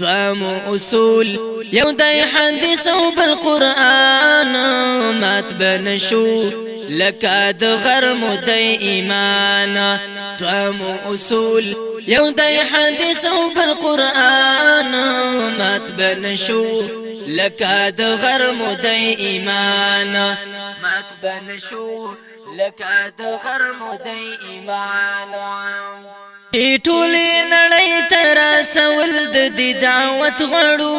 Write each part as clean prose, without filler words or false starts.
دوام اصول یو دای حدیث او بالقرآن مات بنشو لکه د غرمو د ایمان. دوام اصول یو دای حدیث او بالقرآن مات بنشو لکه د غرمو د ایمان. مات بنشو لکه د غرمو د ایمان. ټولې نړۍ ته رسول د دعوت غواړو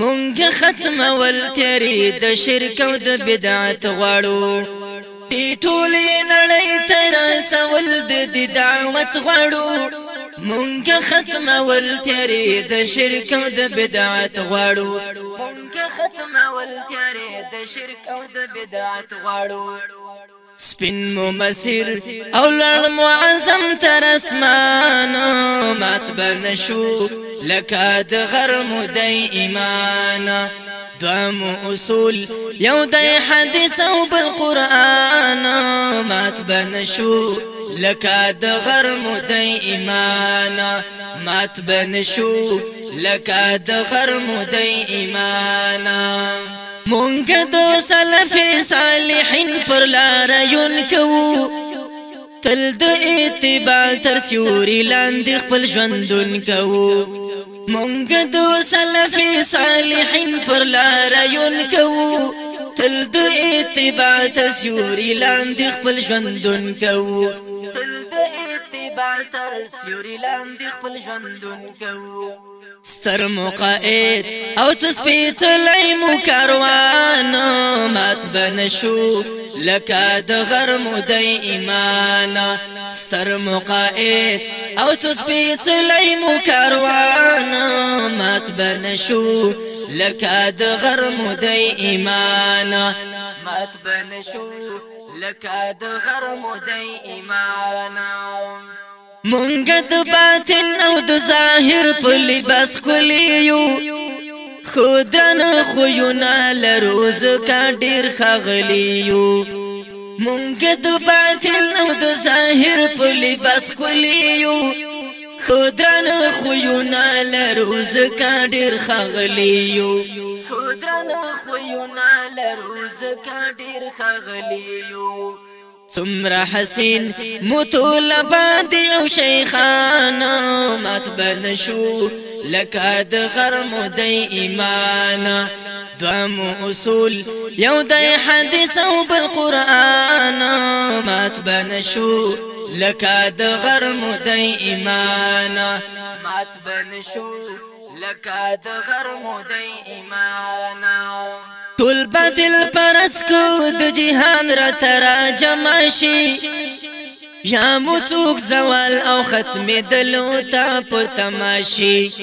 مونږ ختمول تیارې د شرک او د بدعت غواړو. ټولې نړۍ ته رسول د دعوت غواړو مونږ ختمول تیارې د شرک او د بدعت غواړو. مونږ ختمول تیارې د شرک او د بدعت غواړو. سپین مو مسیر او لړ معظم تر اسمان مات بنشو لکه د غرمو د ایمان. دوام اصول یو د حدیث او بالقرآن مات بنشو لکه د غرمو د ایمان. مات بنشو لکه د غرمو د ایمان. مونږ د سلف صالحین پر لار یون کوو تل د اتباع تر سیوري لاندې خپل ژوندون کوو. مونږ د سلف صالحین پر لار یون کوو تل د اتباع تر سیوري لاندې خپل ژوندون کوو. تل د اتباع تر سیوري لاندې خپل ژوندون کوو. ستر مقائد او سپیڅلی مو کاروان مات بنشو لکه د غرمو د ایمان. ستر مقائد او سپیڅلی مو کاروان مات بنشو لکه د غرمو د ایمان. مات بنشو لکه د غرمو د ایمان. مونږ د باطن او د ظاهر په لباس کلیو خودرن خویونه لرو ځکه ډېر ښاغلیو. مونږ د باطن او د ظاهر په لباس کلیو خودرن خویونه لرو ځکه ډېر ښاغلیو. خودرن خویونه لرو ځکه ډېر ښاغلیو. څومره حسین مطلبان دي او شیخان مات بنشو لکه د غرمو د ایمان. دوام اصول یو د حدیث او بالقرآن مات بنشو لکه د غرمو د ایمان. مات بنشو لکه د غرمو د ایمان. ټول باطل پرس کو د جهان را ترا جمع شي یا مو څوک زوال او ختم دلو تا په تماشي.